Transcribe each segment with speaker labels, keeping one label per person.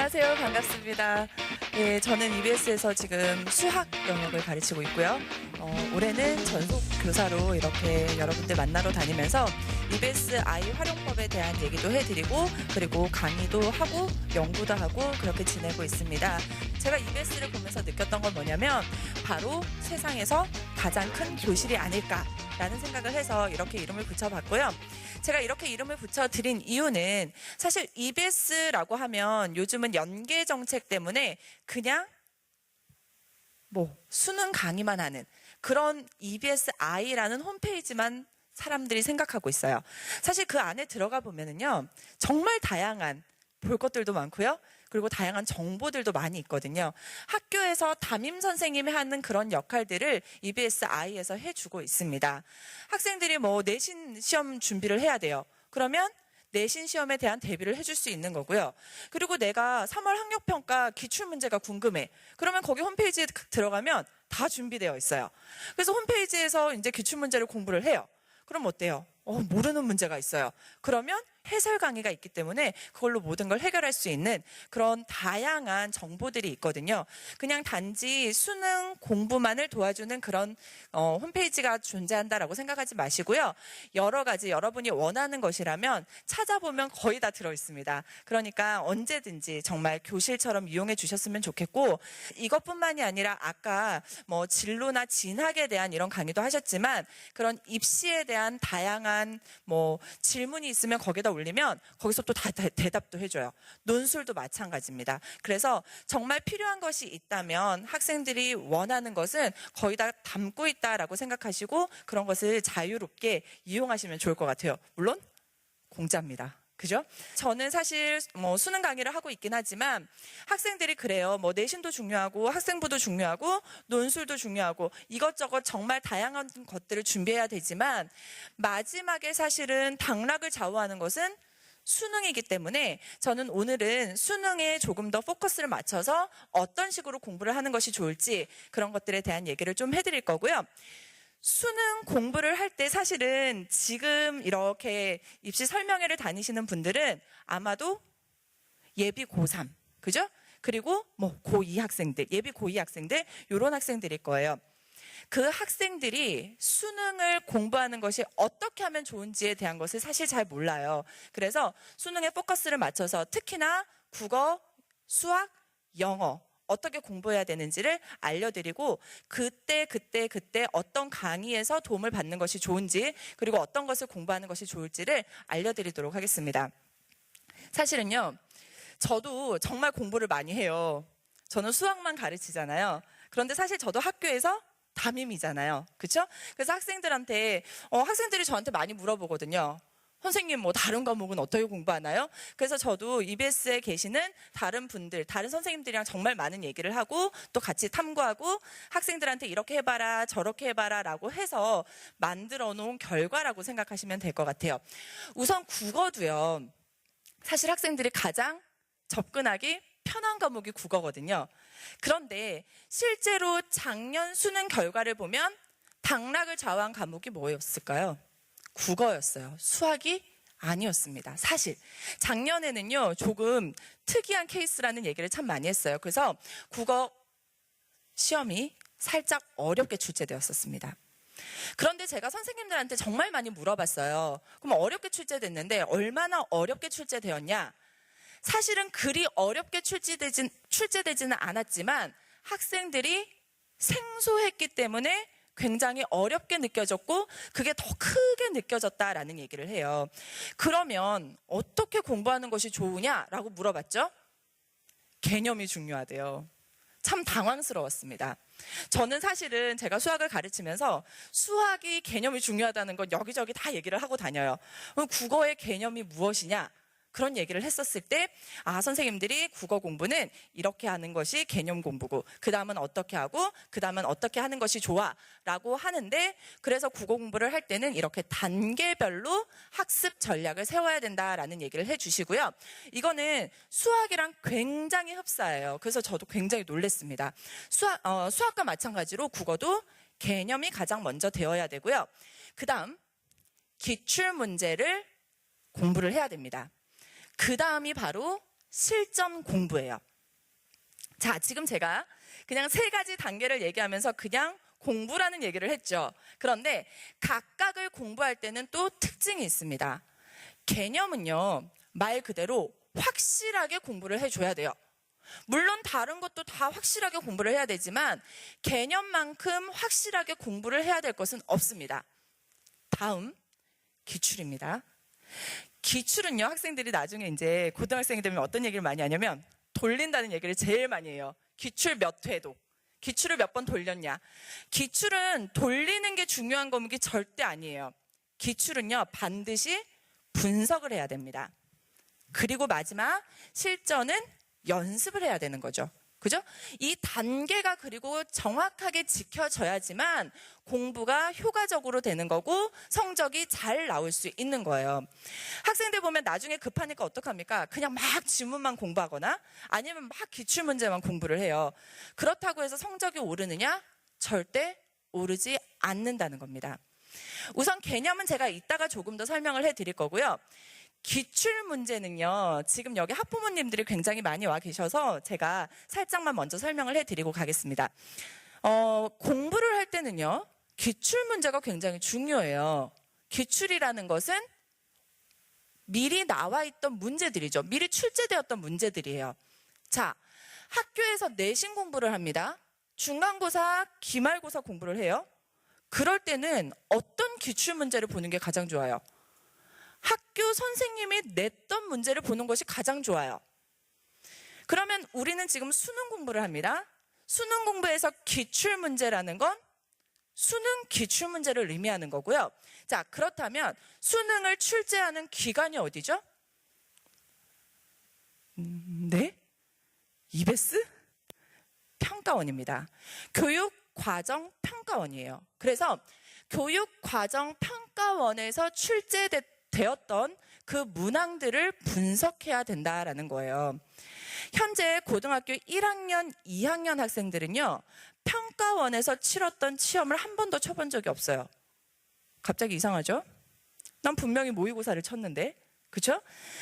Speaker 1: 안녕하세요. 반갑습니다. 예, 저는 EBS에서 지금 수학 영역을 가르치고 있고요. 올해는 전속 교사로 이렇게 여러분들 만나러 다니면서 EBS 아이 활용법에 대한 얘기도 해드리고 그리고 강의도 하고 연구도 하고 그렇게 지내고 있습니다. 제가 EBS를 보면서 느꼈던 건 뭐냐면 바로 세상에서 가장 큰 교실이 아닐까라는 생각을 해서 이렇게 이름을 붙여봤고요. 제가 이렇게 이름을 붙여드린 이유는 사실 EBS라고 하면 요즘은 연계 정책 때문에 그냥 수능 강의만 하는 그런 EBS 아이라는 홈페이지만 사람들이 생각하고 있어요. 사실 그 안에 들어가 보면은요, 정말 다양한 볼 것들도 많고요. 그리고 다양한 정보들도 많이 있거든요. 학교에서 담임 선생님이 하는 그런 역할들을 EBS 아이에서 해주고 있습니다. 학생들이 내신 시험 준비를 해야 돼요. 그러면 내신 시험에 대한 대비를 해줄 수 있는 거고요. 그리고 내가 3월 학력평가 기출문제가 궁금해. 그러면 거기 홈페이지에 들어가면 다 준비되어 있어요. 그래서 홈페이지에서 이제 기출문제를 공부를 해요. 그럼 어때요? 모르는 문제가 있어요. 그러면 해설 강의가 있기 때문에 그걸로 모든 걸 해결할 수 있는 그런 다양한 정보들이 있거든요. 그냥 단지 수능 공부만을 도와주는 그런 홈페이지가 존재한다라고 생각하지 마시고요. 여러 가지 여러분이 원하는 것이라면 찾아보면 거의 다 들어있습니다. 그러니까 언제든지 정말 교실처럼 이용해 주셨으면 좋겠고, 이것뿐만이 아니라 아까 진로나 진학에 대한 이런 강의도 하셨지만 그런 입시에 대한 다양한 질문이 있으면 거기다 올리면 거기서 또 다 대답도 해줘요. 논술도 마찬가지입니다. 그래서 정말 필요한 것이 있다면 학생들이 원하는 것은 거의 다 담고 있다라고 생각하시고 그런 것을 자유롭게 이용하시면 좋을 것 같아요. 물론 공짜입니다. 그죠? 저는 사실 수능 강의를 하고 있긴 하지만 학생들이 그래요. 내신도 중요하고 학생부도 중요하고 논술도 중요하고 이것저것 정말 다양한 것들을 준비해야 되지만 마지막에 사실은 당락을 좌우하는 것은 수능이기 때문에 저는 오늘은 수능에 조금 더 포커스를 맞춰서 어떤 식으로 공부를 하는 것이 좋을지 그런 것들에 대한 얘기를 좀 해드릴 거고요. 수능 공부를 할 때 사실은 지금 이렇게 입시 설명회를 다니시는 분들은 아마도 예비 고3, 그죠? 그리고 고2 학생들, 예비 고2 학생들, 이런 학생들일 거예요. 그 학생들이 수능을 공부하는 것이 어떻게 하면 좋은지에 대한 것을 사실 잘 몰라요. 그래서 수능에 포커스를 맞춰서 특히나 국어, 수학, 영어 어떻게 공부해야 되는지를 알려드리고 그때 어떤 강의에서 도움을 받는 것이 좋은지 그리고 어떤 것을 공부하는 것이 좋을지를 알려드리도록 하겠습니다. 사실은요, 저도 정말 공부를 많이 해요. 저는 수학만 가르치잖아요. 그런데 사실 저도 학교에서 담임이잖아요. 그렇죠? 그래서 학생들이 저한테 많이 물어보거든요. 선생님 다른 과목은 어떻게 공부하나요? 그래서 저도 EBS에 계시는 다른 분들, 다른 선생님들이랑 정말 많은 얘기를 하고 또 같이 탐구하고 학생들한테 이렇게 해봐라 저렇게 해봐라 라고 해서 만들어 놓은 결과라고 생각하시면 될 것 같아요. 우선 국어도요, 사실 학생들이 가장 접근하기 편한 과목이 국어거든요. 그런데 실제로 작년 수능 결과를 보면 당락을 좌우한 과목이 뭐였을까요? 국어였어요. 수학이 아니었습니다. 사실 작년에는요, 조금 특이한 케이스라는 얘기를 참 많이 했어요. 그래서 국어 시험이 살짝 어렵게 출제되었었습니다. 그런데 제가 선생님들한테 정말 많이 물어봤어요. 그럼 어렵게 출제됐는데 얼마나 어렵게 출제되었냐? 사실은 그리 어렵게 출제되지는 않았지만 학생들이 생소했기 때문에 굉장히 어렵게 느껴졌고 그게 더 크게 느껴졌다라는 얘기를 해요. 그러면 어떻게 공부하는 것이 좋으냐라고 물어봤죠? 개념이 중요하대요. 참 당황스러웠습니다. 저는 사실은 제가 수학을 가르치면서 수학이 개념이 중요하다는 건 여기저기 다 얘기를 하고 다녀요. 그럼 국어의 개념이 무엇이냐? 그런 얘기를 했었을 때 선생님들이 국어 공부는 이렇게 하는 것이 개념 공부고 그 다음은 어떻게 하고 그 다음은 어떻게 하는 것이 좋아 라고 하는데, 그래서 국어 공부를 할 때는 이렇게 단계별로 학습 전략을 세워야 된다라는 얘기를 해주시고요. 이거는 수학이랑 굉장히 흡사해요. 그래서 저도 굉장히 놀랐습니다. 수학과 마찬가지로 국어도 개념이 가장 먼저 되어야 되고요. 그 다음 기출문제를 공부를 해야 됩니다. 그 다음이 바로 실전 공부예요. 자, 지금 제가 그냥 3가지 단계를 얘기하면서 그냥 공부라는 얘기를 했죠. 그런데 각각을 공부할 때는 또 특징이 있습니다. 개념은요, 말 그대로 확실하게 공부를 해줘야 돼요. 물론 다른 것도 다 확실하게 공부를 해야 되지만 개념만큼 확실하게 공부를 해야 될 것은 없습니다. 다음, 기출입니다. 기출은요, 학생들이 나중에 이제 고등학생이 되면 어떤 얘기를 많이 하냐면 돌린다는 얘기를 제일 많이 해요. 기출 몇 회도. 기출을 몇 번 돌렸냐. 기출은 돌리는 게 중요한 과목이 절대 아니에요. 기출은요, 반드시 분석을 해야 됩니다. 그리고 마지막, 실전은 연습을 해야 되는 거죠. 그죠? 이 단계가 그리고 정확하게 지켜져야지만 공부가 효과적으로 되는 거고 성적이 잘 나올 수 있는 거예요. 학생들 보면 나중에 급하니까 어떡합니까? 그냥 막 지문만 공부하거나 아니면 막 기출문제만 공부를 해요. 그렇다고 해서 성적이 오르느냐? 절대 오르지 않는다는 겁니다. 우선 개념은 제가 이따가 조금 더 설명을 해드릴 거고요. 기출 문제는요, 지금 여기 학부모님들이 굉장히 많이 와 계셔서 제가 살짝만 먼저 설명을 해드리고 가겠습니다. 공부를 할 때는요, 기출 문제가 굉장히 중요해요. 기출이라는 것은 미리 나와 있던 문제들이죠. 미리 출제되었던 문제들이에요. 자, 학교에서 내신 공부를 합니다. 중간고사, 기말고사 공부를 해요. 그럴 때는 어떤 기출 문제를 보는 게 가장 좋아요? 학교 선생님이 냈던 문제를 보는 것이 가장 좋아요. 그러면 우리는 지금 수능 공부를 합니다. 수능 공부에서 기출 문제라는 건 수능 기출 문제를 의미하는 거고요. 자, 그렇다면 수능을 출제하는 기관이 어디죠? 네? EBS? 평가원입니다. 교육과정평가원이에요. 그래서 교육과정평가원에서 출제되었던 그 문항들을 분석해야 된다라는 거예요. 현재 고등학교 1학년, 2학년 학생들은요, 평가원에서 치렀던 시험을 한 번도 쳐본 적이 없어요. 갑자기 이상하죠? 난 분명히 모의고사를 쳤는데, 그쵸?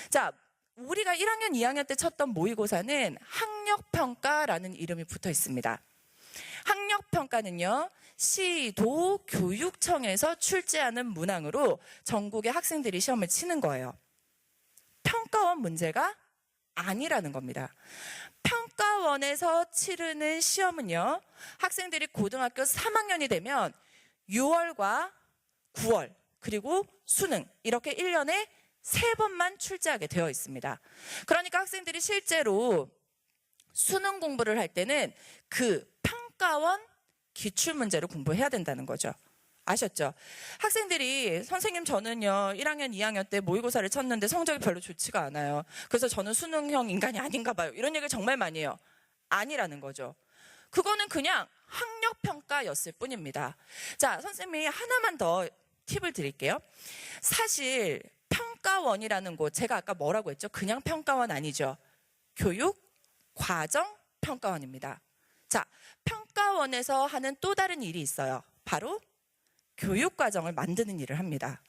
Speaker 1: 자, 우리가 1학년, 2학년 때 쳤던 모의고사는 학력평가라는 이름이 붙어 있습니다. 학력평가는요, 시도교육청에서 출제하는 문항으로 전국의 학생들이 시험을 치는 거예요. 평가원 문제가 아니라는 겁니다. 평가원에서 치르는 시험은요, 학생들이 고등학교 3학년이 되면 6월과 9월 그리고 수능 이렇게 1년에 3번만 출제하게 되어 있습니다. 그러니까 학생들이 실제로 수능 공부를 할 때는 그 평가원 기출문제를 공부해야 된다는 거죠. 아셨죠? 학생들이 선생님 저는요 1학년 2학년 때 모의고사를 쳤는데 성적이 별로 좋지가 않아요. 그래서 저는 수능형 인간이 아닌가 봐요. 이런 얘기를 정말 많이 해요. 아니라는 거죠. 그거는 그냥 학력평가였을 뿐입니다. 자, 선생님이 하나만 더 팁을 드릴게요. 사실 평가원이라는 곳, 제가 아까 뭐라고 했죠? 그냥 평가원 아니죠. 교육과정평가원입니다. 자, 평가원에서 하는 또 다른 일이 있어요. 바로 교육과정을 만드는 일을 합니다.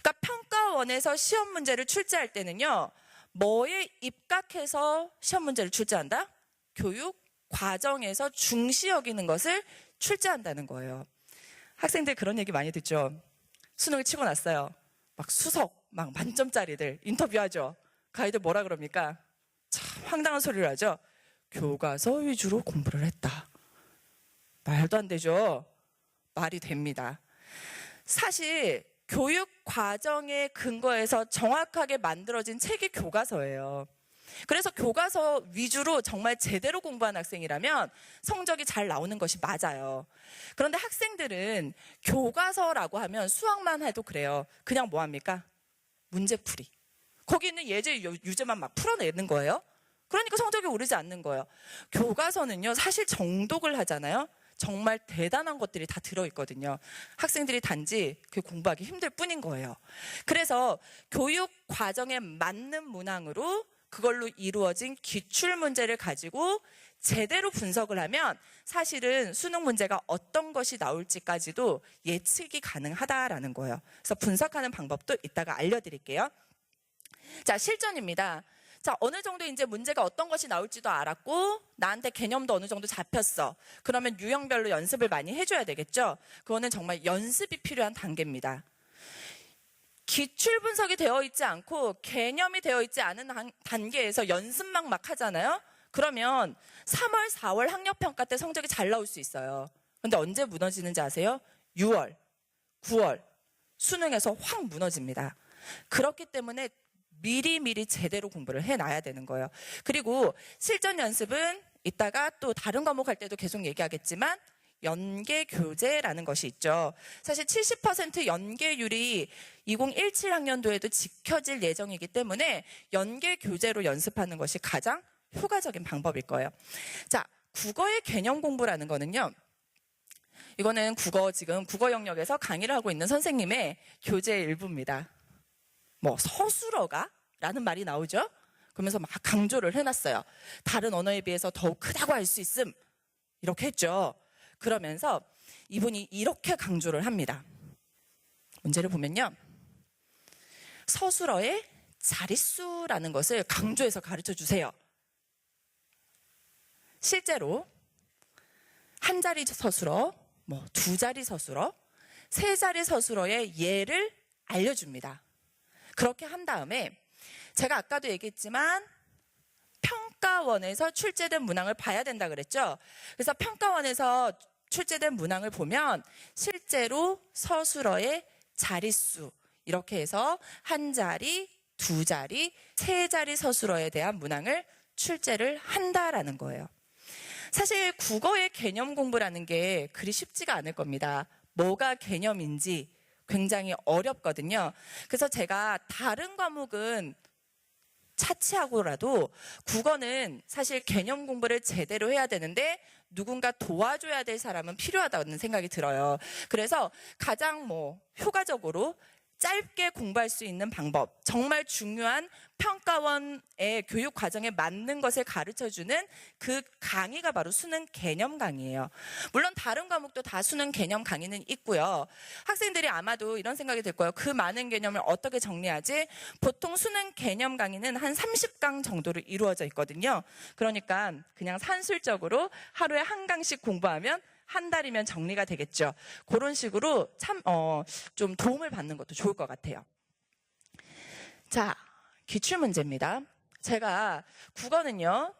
Speaker 1: 그러니까 평가원에서 시험 문제를 출제할 때는요, 뭐에 입각해서 시험 문제를 출제한다? 교육과정에서 중시 여기는 것을 출제한다는 거예요. 학생들 그런 얘기 많이 듣죠? 수능을 치고 났어요. 막 수석, 막 만점짜리들 인터뷰하죠. 그 아이들 뭐라 그럽니까? 참 황당한 소리를 하죠. 교과서 위주로 공부를 했다. 말도 안 되죠? 말이 됩니다. 사실 교육 과정의 근거에서 정확하게 만들어진 책이 교과서예요. 그래서 교과서 위주로 정말 제대로 공부한 학생이라면 성적이 잘 나오는 것이 맞아요. 그런데 학생들은 교과서라고 하면 수학만 해도 그래요. 그냥 뭐 합니까? 문제풀이. 거기 있는 예제 유제만 막 풀어내는 거예요. 그러니까 성적이 오르지 않는 거예요. 교과서는요, 사실 정독을 하잖아요. 정말 대단한 것들이 다 들어있거든요. 학생들이 단지 그 공부하기 힘들 뿐인 거예요. 그래서 교육 과정에 맞는 문항으로 그걸로 이루어진 기출 문제를 가지고 제대로 분석을 하면 사실은 수능 문제가 어떤 것이 나올지까지도 예측이 가능하다라는 거예요. 그래서 분석하는 방법도 이따가 알려드릴게요. 자, 실전입니다. 자, 어느 정도 이제 문제가 어떤 것이 나올지도 알았고 나한테 개념도 어느 정도 잡혔어. 그러면 유형별로 연습을 많이 해줘야 되겠죠. 그거는 정말 연습이 필요한 단계입니다. 기출 분석이 되어 있지 않고 개념이 되어 있지 않은 단계에서 연습만 막 하잖아요. 그러면 3월, 4월 학력평가 때 성적이 잘 나올 수 있어요. 근데 언제 무너지는지 아세요? 6월, 9월 수능에서 확 무너집니다. 그렇기 때문에 미리미리 제대로 공부를 해놔야 되는 거예요. 그리고 실전 연습은 이따가 또 다른 과목 할 때도 계속 얘기하겠지만 연계교재라는 것이 있죠. 사실 70% 연계율이 2017 학년도에도 지켜질 예정이기 때문에 연계교재로 연습하는 것이 가장 효과적인 방법일 거예요. 자, 국어의 개념 공부라는 거는요. 이거는 지금 국어 영역에서 강의를 하고 있는 선생님의 교재의 일부입니다. 뭐 서술어가? 라는 말이 나오죠. 그러면서 막 강조를 해놨어요. 다른 언어에 비해서 더욱 크다고 할 수 있음. 이렇게 했죠. 그러면서 이분이 이렇게 강조를 합니다. 문제를 보면요. 서술어의 자릿수라는 것을 강조해서 가르쳐 주세요. 실제로 한 자리 서술어, 뭐 두 자리 서술어, 세 자리 서술어의 예를 알려줍니다. 그렇게 한 다음에 제가 아까도 얘기했지만 평가원에서 출제된 문항을 봐야 된다 그랬죠. 그래서 평가원에서 출제된 문항을 보면 실제로 서술어의 자릿수 이렇게 해서 한 자리, 두 자리, 세 자리 서술어에 대한 문항을 출제를 한다라는 거예요. 사실 국어의 개념 공부라는 게 그리 쉽지가 않을 겁니다. 뭐가 개념인지 굉장히 어렵거든요. 그래서 제가 다른 과목은 차치하고라도 국어는 사실 개념 공부를 제대로 해야 되는데 누군가 도와줘야 될 사람은 필요하다는 생각이 들어요. 그래서 가장 효과적으로 짧게 공부할 수 있는 방법, 정말 중요한 평가원의 교육 과정에 맞는 것을 가르쳐주는 그 강의가 바로 수능 개념 강의예요. 물론 다른 과목도 다 수능 개념 강의는 있고요. 학생들이 아마도 이런 생각이 들 거예요. 그 많은 개념을 어떻게 정리하지? 보통 수능 개념 강의는 한 30강 정도로 이루어져 있거든요. 그러니까 그냥 산술적으로 하루에 한 강씩 공부하면 한 달이면 정리가 되겠죠. 그런 식으로 좀 도움을 받는 것도 좋을 것 같아요. 자, 기출문제입니다. 제가 국어는요,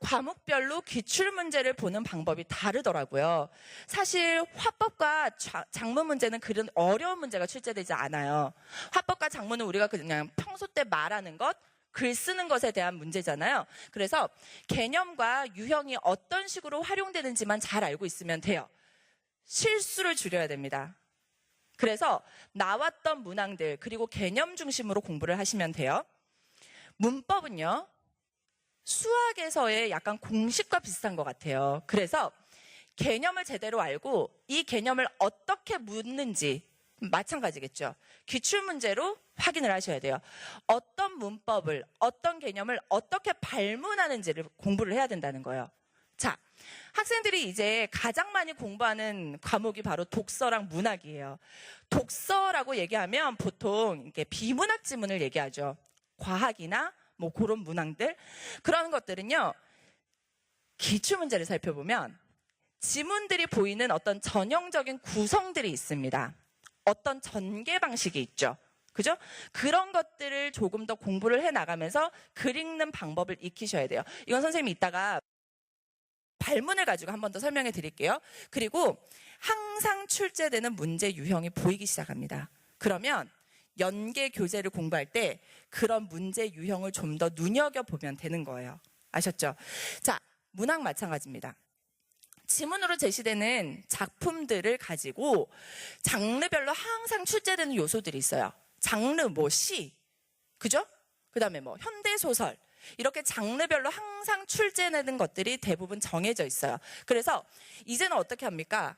Speaker 1: 과목별로 기출문제를 보는 방법이 다르더라고요. 사실 화법과 작문 문제는 그런 어려운 문제가 출제되지 않아요. 화법과 작문은 우리가 그냥 평소 때 말하는 것, 글 쓰는 것에 대한 문제잖아요. 그래서 개념과 유형이 어떤 식으로 활용되는지만 잘 알고 있으면 돼요. 실수를 줄여야 됩니다. 그래서 나왔던 문항들 그리고 개념 중심으로 공부를 하시면 돼요. 문법은요. 수학에서의 약간 공식과 비슷한 것 같아요. 그래서 개념을 제대로 알고 이 개념을 어떻게 묻는지 마찬가지겠죠. 기출문제로 확인을 하셔야 돼요. 어떤 문법을, 어떤 개념을 어떻게 발문하는지를 공부를 해야 된다는 거예요. 자, 학생들이 이제 가장 많이 공부하는 과목이 바로 독서랑 문학이에요. 독서라고 얘기하면 보통 이렇게 비문학 지문을 얘기하죠. 과학이나 그런 문항들. 그런 것들은요, 기출문제를 살펴보면 지문들이 보이는 어떤 전형적인 구성들이 있습니다. 어떤 전개 방식이 있죠. 그죠? 그런 것들을 조금 더 공부를 해 나가면서 글 읽는 방법을 익히셔야 돼요. 이건 선생님이 이따가 발문을 가지고 한 번 더 설명해 드릴게요. 그리고 항상 출제되는 문제 유형이 보이기 시작합니다. 그러면 연계 교재를 공부할 때 그런 문제 유형을 좀 더 눈여겨보면 되는 거예요. 아셨죠? 자, 문학 마찬가지입니다. 지문으로 제시되는 작품들을 가지고 장르별로 항상 출제되는 요소들이 있어요. 장르, 시, 그죠? 그 다음에 현대소설. 이렇게 장르별로 항상 출제되는 것들이 대부분 정해져 있어요. 그래서 이제는 어떻게 합니까?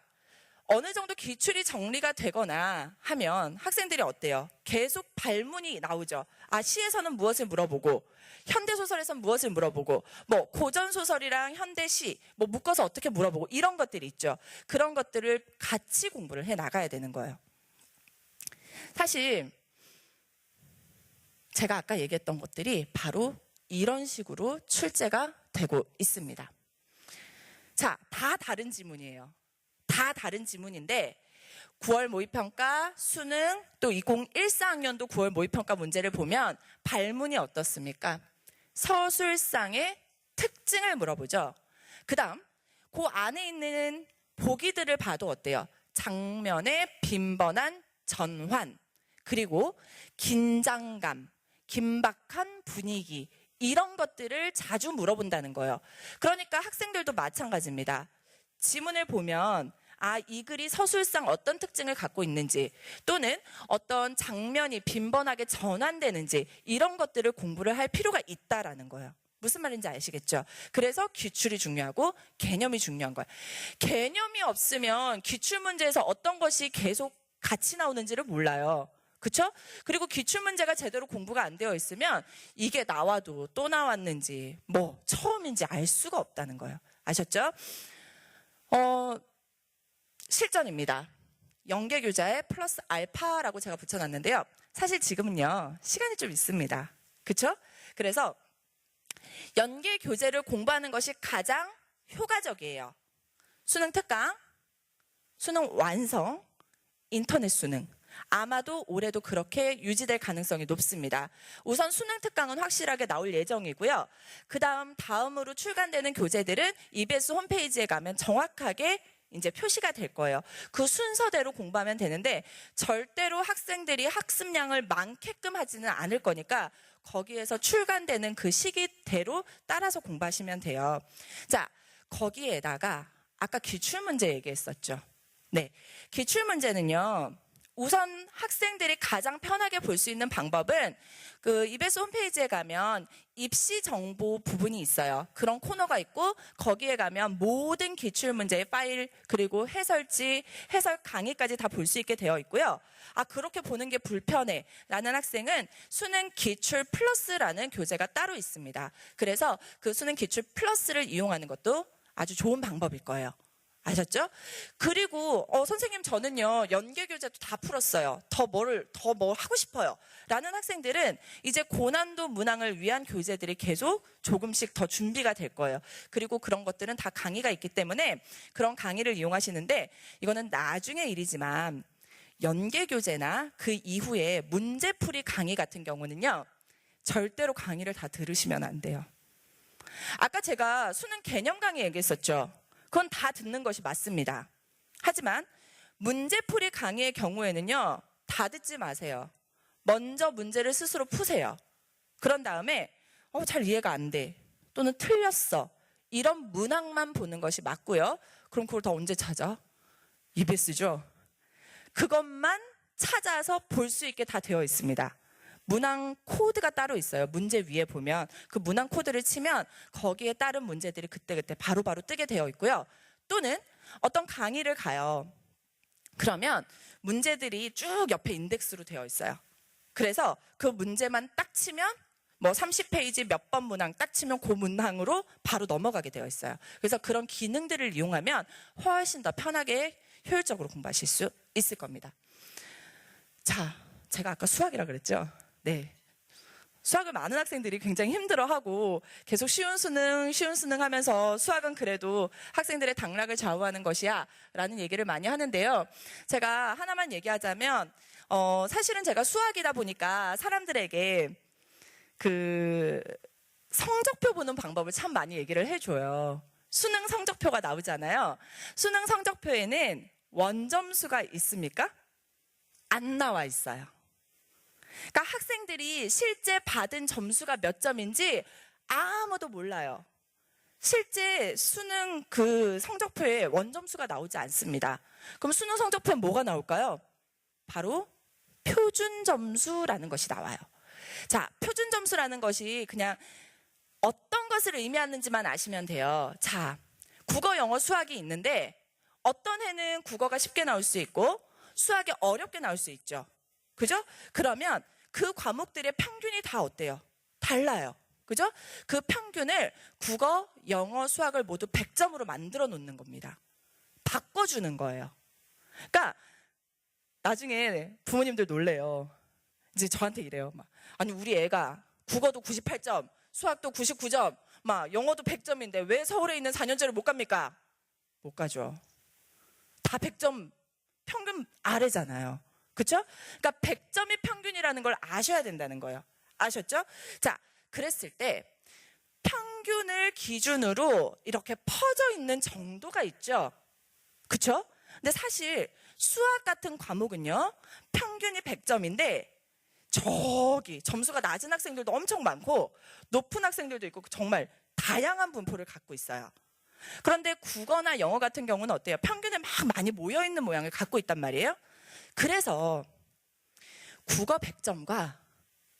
Speaker 1: 어느 정도 기출이 정리가 되거나 하면 학생들이 어때요? 계속 발문이 나오죠. 시에서는 무엇을 물어보고, 현대소설에서는 무엇을 물어보고, 고전소설이랑 현대시, 묶어서 어떻게 물어보고, 이런 것들이 있죠. 그런 것들을 같이 공부를 해 나가야 되는 거예요. 사실, 제가 아까 얘기했던 것들이 바로 이런 식으로 출제가 되고 있습니다. 자, 다 다른 지문이에요. 다 다른 지문인데 9월 모의평가, 수능, 또 2014학년도 9월 모의평가 문제를 보면 발문이 어떻습니까? 서술상의 특징을 물어보죠. 그 다음 그 안에 있는 보기들을 봐도 어때요? 장면의 빈번한 전환, 그리고 긴장감, 긴박한 분위기, 이런 것들을 자주 물어본다는 거예요. 그러니까 학생들도 마찬가지입니다. 지문을 보면 이 글이 서술상 어떤 특징을 갖고 있는지, 또는 어떤 장면이 빈번하게 전환되는지, 이런 것들을 공부를 할 필요가 있다라는 거예요. 무슨 말인지 아시겠죠? 그래서 기출이 중요하고 개념이 중요한 거예요. 개념이 없으면 기출문제에서 어떤 것이 계속 같이 나오는지를 몰라요. 그렇죠? 그리고 기출문제가 제대로 공부가 안 되어 있으면 이게 나와도 또 나왔는지 처음인지 알 수가 없다는 거예요. 아셨죠? 실전입니다. 연계교재에 플러스 알파라고 제가 붙여놨는데요. 사실 지금은요, 시간이 좀 있습니다. 그렇죠? 그래서 연계교재를 공부하는 것이 가장 효과적이에요. 수능 특강, 수능 완성, 인터넷 수능. 아마도 올해도 그렇게 유지될 가능성이 높습니다. 우선 수능 특강은 확실하게 나올 예정이고요. 다음으로 출간되는 교재들은 EBS 홈페이지에 가면 정확하게 이제 표시가 될 거예요. 그 순서대로 공부하면 되는데 절대로 학생들이 학습량을 많게끔 하지는 않을 거니까 거기에서 출간되는 그 시기대로 따라서 공부하시면 돼요. 자, 거기에다가 아까 기출문제 얘기했었죠. 네, 기출문제는요. 우선 학생들이 가장 편하게 볼 수 있는 방법은 그 EBS 홈페이지에 가면 입시 정보 부분이 있어요. 그런 코너가 있고 거기에 가면 모든 기출문제의 파일, 그리고 해설지, 해설 강의까지 다 볼 수 있게 되어 있고요. 그렇게 보는 게 불편해 라는 학생은 수능 기출 플러스라는 교재가 따로 있습니다. 그래서 그 수능 기출 플러스를 이용하는 것도 아주 좋은 방법일 거예요. 아셨죠? 그리고 선생님 저는요 연계교재도 다 풀었어요. 더 뭘 하고 싶어요 라는 학생들은 이제 고난도 문항을 위한 교재들이 계속 조금씩 더 준비가 될 거예요. 그리고 그런 것들은 다 강의가 있기 때문에 그런 강의를 이용하시는데, 이거는 나중의 일이지만 연계교재나 그 이후에 문제풀이 강의 같은 경우는요 절대로 강의를 다 들으시면 안 돼요. 아까 제가 수능 개념 강의 얘기했었죠. 그건 다 듣는 것이 맞습니다. 하지만 문제풀이 강의의 경우에는요, 다 듣지 마세요. 먼저 문제를 스스로 푸세요. 그런 다음에 잘 이해가 안 돼, 또는 틀렸어, 이런 문항만 보는 것이 맞고요. 그럼 그걸 다 언제 찾아? EBS죠. 그것만 찾아서 볼 수 있게 다 되어 있습니다. 문항 코드가 따로 있어요. 문제 위에 보면 그 문항 코드를 치면 거기에 따른 문제들이 그때그때 바로바로 뜨게 되어 있고요. 또는 어떤 강의를 가요. 그러면 문제들이 쭉 옆에 인덱스로 되어 있어요. 그래서 그 문제만 딱 치면 30페이지 몇 번 문항 딱 치면 그 문항으로 바로 넘어가게 되어 있어요. 그래서 그런 기능들을 이용하면 훨씬 더 편하게 효율적으로 공부하실 수 있을 겁니다. 자, 제가 아까 수학이라 그랬죠? 네. 수학을 많은 학생들이 굉장히 힘들어하고 계속 쉬운 수능 하면서 수학은 그래도 학생들의 당락을 좌우하는 것이야 라는 얘기를 많이 하는데요. 제가 하나만 얘기하자면 사실은 제가 수학이다 보니까 사람들에게 그 성적표 보는 방법을 참 많이 얘기를 해줘요. 수능 성적표가 나오잖아요. 수능 성적표에는 원점수가 있습니까? 안 나와 있어요. 그러니까 학생들이 실제 받은 점수가 몇 점인지 아무도 몰라요. 실제 수능 그 성적표에 원점수가 나오지 않습니다. 그럼 수능 성적표에 뭐가 나올까요? 바로 표준 점수라는 것이 나와요. 자, 표준 점수라는 것이 그냥 어떤 것을 의미하는지만 아시면 돼요. 자, 국어, 영어, 수학이 있는데 어떤 해는 국어가 쉽게 나올 수 있고 수학이 어렵게 나올 수 있죠. 그죠? 그러면 그 과목들의 평균이 다 어때요? 달라요. 그죠? 그 평균을 국어, 영어, 수학을 모두 100점으로 만들어 놓는 겁니다. 바꿔주는 거예요. 그러니까 나중에 부모님들 놀래요. 이제 저한테 이래요. 아니 우리 애가 국어도 98점, 수학도 99점, 막 영어도 100점인데 왜 서울에 있는 4년제를 못 갑니까? 못 가죠. 다 100점 평균 아래잖아요. 그렇죠? 그러니까 100점이 평균이라는 걸 아셔야 된다는 거예요. 아셨죠? 자, 그랬을 때 평균을 기준으로 이렇게 퍼져 있는 정도가 있죠. 그렇죠? 근데 사실 수학 같은 과목은요, 평균이 100점인데 저기 점수가 낮은 학생들도 엄청 많고 높은 학생들도 있고 정말 다양한 분포를 갖고 있어요. 그런데 국어나 영어 같은 경우는 어때요? 평균에 막 많이 모여있는 모양을 갖고 있단 말이에요. 그래서 국어 100점과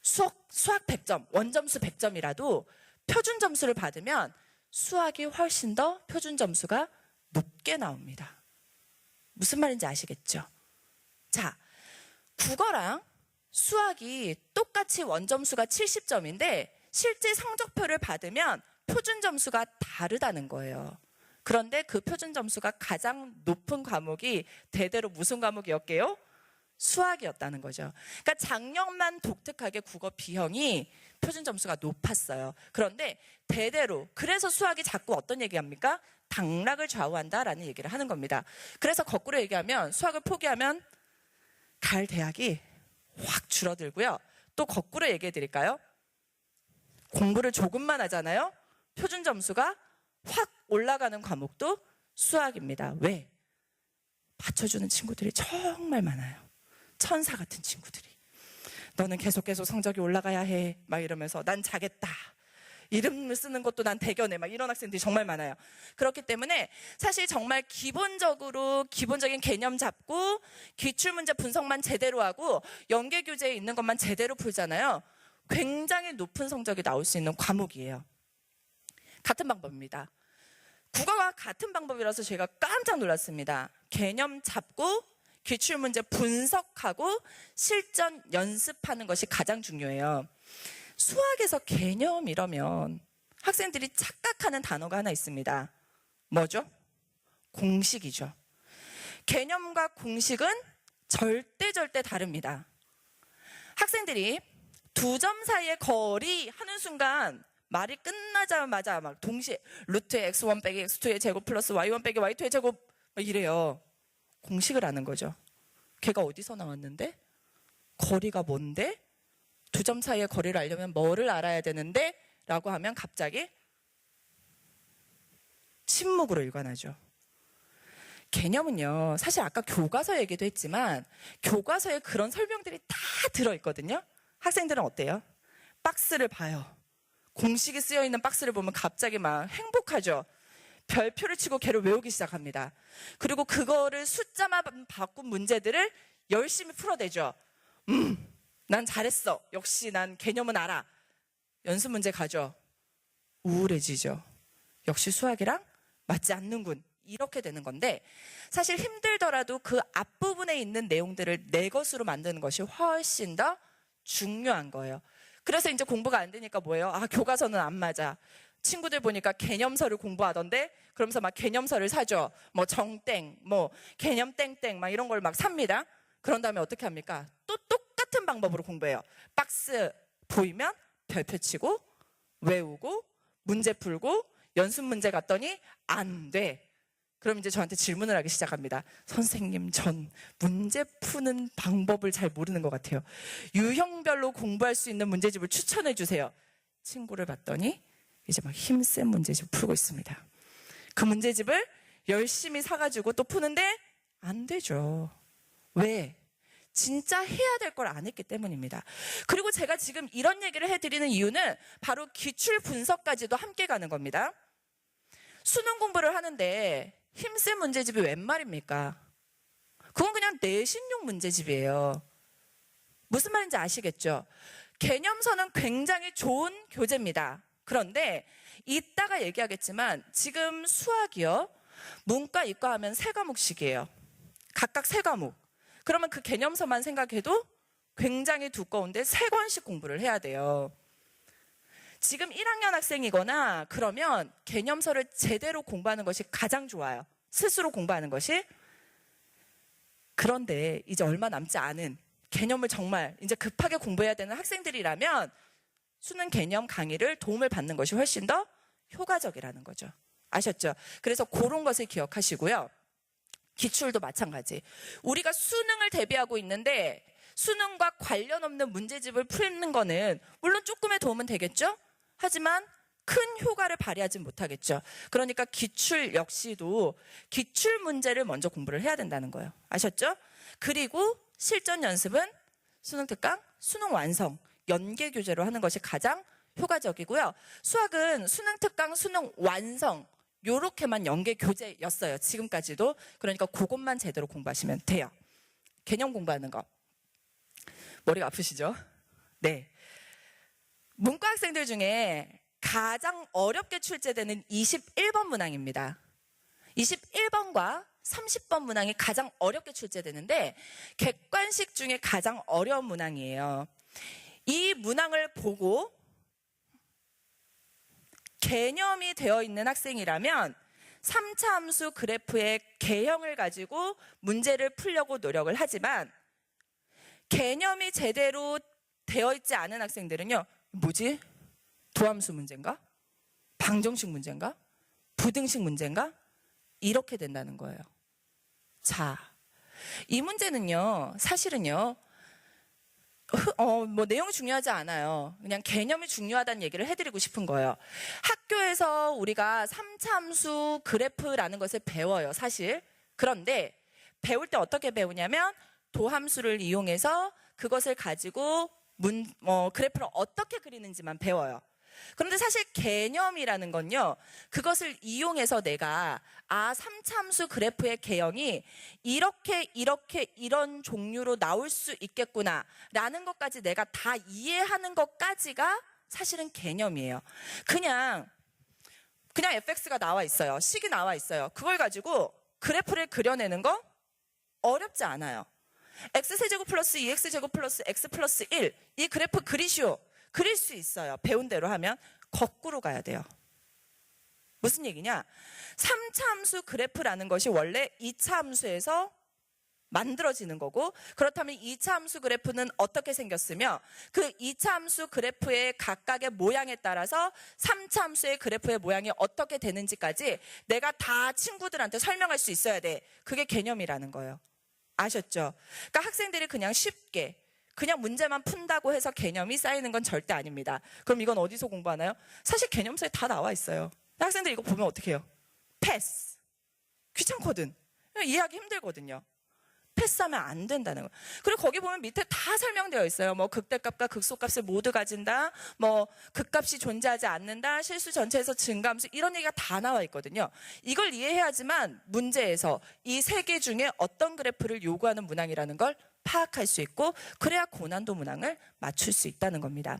Speaker 1: 수학 100점, 원점수 100점이라도 표준 점수를 받으면 수학이 훨씬 더 표준 점수가 높게 나옵니다. 무슨 말인지 아시겠죠? 자, 국어랑 수학이 똑같이 원점수가 70점인데 실제 성적표를 받으면 표준 점수가 다르다는 거예요. 그런데 그 표준 점수가 가장 높은 과목이 대대로 무슨 과목이었게요? 수학이었다는 거죠. 그러니까 작년만 독특하게 국어 B형이 표준 점수가 높았어요. 그런데 대대로, 그래서 수학이 자꾸 어떤 얘기합니까? 당락을 좌우한다라는 얘기를 하는 겁니다. 그래서 거꾸로 얘기하면 수학을 포기하면 갈 대학이 확 줄어들고요. 또 거꾸로 얘기해 드릴까요? 공부를 조금만 하잖아요. 표준 점수가 확 올라가는 과목도 수학입니다. 왜? 받쳐주는 친구들이 정말 많아요. 천사 같은 친구들이. 너는 계속 성적이 올라가야 해. 막 이러면서 난 자겠다. 이름을 쓰는 것도 난 대견해. 막 이런 학생들이 정말 많아요. 그렇기 때문에 사실 정말 기본적인 개념 잡고 기출문제 분석만 제대로 하고 연계교재에 있는 것만 제대로 풀잖아요. 굉장히 높은 성적이 나올 수 있는 과목이에요. 같은 방법입니다. 국어와 같은 방법이라서 제가 깜짝 놀랐습니다. 개념 잡고 기출문제 분석하고 실전 연습하는 것이 가장 중요해요. 수학에서 개념 이러면 학생들이 착각하는 단어가 하나 있습니다. 뭐죠? 공식이죠. 개념과 공식은 절대 다릅니다. 학생들이 두 점 사이의 거리 하는 순간 말이 끝나자마자 막 동시에 루트 x1 빼기 x2의 제곱 플러스 y1 빼기 y2의 제곱 막 이래요. 공식을 아는 거죠. 걔가 어디서 나왔는데? 거리가 뭔데? 두 점 사이의 거리를 알려면 뭐를 알아야 되는데? 라고 하면 갑자기 침묵으로 일관하죠. 개념은요, 사실 아까 교과서 얘기도 했지만 교과서에 그런 설명들이 다 들어있거든요. 학생들은 어때요? 박스를 봐요. 공식이 쓰여있는 박스를 보면 갑자기 막 행복하죠. 별표를 치고 걔를 외우기 시작합니다. 그리고 그거를 숫자만 바꾼 문제들을 열심히 풀어내죠. 난 잘했어. 역시 난 개념은 알아. 연습 문제 가죠. 우울해지죠. 역시 수학이랑 맞지 않는군. 이렇게 되는 건데 사실 힘들더라도 그 앞부분에 있는 내용들을 내 것으로 만드는 것이 훨씬 더 중요한 거예요. 그래서 이제 공부가 안 되니까 뭐예요? 아, 교과서는 안 맞아. 친구들 보니까 개념서를 공부하던데 그러면서 막 개념서를 사죠. 뭐 정땡, 뭐 개념 땡땡 막 이런 걸 막 삽니다. 그런 다음에 어떻게 합니까? 또 똑같은 방법으로 공부해요. 박스 보이면 별표 치고 외우고 문제 풀고 연습 문제 갔더니 안 돼. 그럼 이제 저한테 질문을 하기 시작합니다. 선생님, 전 문제 푸는 방법을 잘 모르는 것 같아요. 유형별로 공부할 수 있는 문제집을 추천해 주세요. 친구를 봤더니 이제 막 힘센 문제집 풀고 있습니다. 그 문제집을 열심히 사가지고 또 푸는데 안 되죠. 왜? 진짜 해야 될 걸 안 했기 때문입니다. 그리고 제가 지금 이런 얘기를 해드리는 이유는 바로 기출 분석까지도 함께 가는 겁니다. 수능 공부를 하는데 힘센 문제집이 웬 말입니까? 그건 그냥 내신용 문제집이에요. 무슨 말인지 아시겠죠? 개념서는 굉장히 좋은 교재입니다. 그런데 이따가 얘기하겠지만 지금 수학이요. 문과, 이과 하면 3과목씩이에요. 각각 3과목. 그러면 그 개념서만 생각해도 굉장히 두꺼운데 3권씩 공부를 해야 돼요. 지금 1학년 학생이거나 그러면 개념서를 제대로 공부하는 것이 가장 좋아요. 스스로 공부하는 것이. 그런데 이제 얼마 남지 않은 개념을 정말 이제 급하게 공부해야 되는 학생들이라면 수능 개념 강의를 도움을 받는 것이 훨씬 더 효과적이라는 거죠. 아셨죠? 그래서 그런 것을 기억하시고요. 기출도 마찬가지. 우리가 수능을 대비하고 있는데 수능과 관련 없는 문제집을 푸는 거는 물론 조금의 도움은 되겠죠? 하지만 큰 효과를 발휘하지 못하겠죠. 그러니까 기출 역시도 기출 문제를 먼저 공부를 해야 된다는 거예요. 아셨죠? 그리고 실전 연습은 수능 특강, 수능 완성, 연계 교재로 하는 것이 가장 효과적이고요. 수학은 수능 특강, 수능 완성 요렇게만 연계 교재였어요. 지금까지도. 그러니까 그것만 제대로 공부하시면 돼요. 개념 공부하는 거. 머리가 아프시죠? 네. 문과 학생들 중에 가장 어렵게 출제되는 21번 문항입니다. 21번과 30번 문항이 가장 어렵게 출제되는데 객관식 중에 가장 어려운 문항이에요. 이 문항을 보고 개념이 되어 있는 학생이라면 3차 함수 그래프의 개형을 가지고 문제를 풀려고 노력을 하지만 개념이 제대로 되어 있지 않은 학생들은요. 뭐지? 도함수 문제인가? 방정식 문제인가? 부등식 문제인가? 이렇게 된다는 거예요. 자, 이 문제는요. 사실은요. 내용이 중요하지 않아요. 그냥 개념이 중요하다는 얘기를 해드리고 싶은 거예요. 학교에서 우리가 3차 함수 그래프라는 것을 배워요, 사실. 그런데 배울 때 어떻게 배우냐면 도함수를 이용해서 그것을 가지고 그래프를 어떻게 그리는지만 배워요. 그런데 사실 개념이라는 건요. 그것을 이용해서 내가 3차 함수 그래프의 개형이 이런 종류로 나올 수 있겠구나 라는 것까지 내가 다 이해하는 것까지가 사실은 개념이에요. 그냥 fx가 나와 있어요. 식이 나와 있어요. 그걸 가지고 그래프를 그려내는 거 어렵지 않아요. x세제곱 플러스 2x제곱 플러스 x 플러스 1 이 그래프 그리시오. 그릴 수 있어요. 배운 대로 하면. 거꾸로 가야 돼요. 무슨 얘기냐? 3차 함수 그래프라는 것이 원래 2차 함수에서 만들어지는 거고 그렇다면 2차 함수 그래프는 어떻게 생겼으며 그 2차 함수 그래프의 각각의 모양에 따라서 3차 함수의 그래프의 모양이 어떻게 되는지까지 내가 다 친구들한테 설명할 수 있어야 돼. 그게 개념이라는 거예요. 아셨죠? 그러니까 학생들이 그냥 쉽게 그냥 문제만 푼다고 해서 개념이 쌓이는 건 절대 아닙니다. 그럼 이건 어디서 공부하나요? 사실 개념서에 다 나와 있어요. 학생들 이거 보면 어떻게 해요? 패스. 귀찮거든. 이해하기 힘들거든요. 패스하면 안 된다는 거예요. 그리고 거기 보면 밑에 다 설명되어 있어요. 극대값과 극소값을 모두 가진다. 극값이 존재하지 않는다. 실수 전체에서 증가함수 이런 얘기가 다 나와 있거든요. 이걸 이해해야지만 문제에서 이 세 개 중에 어떤 그래프를 요구하는 문항이라는 걸 파악할 수 있고 그래야 고난도 문항을 맞출 수 있다는 겁니다.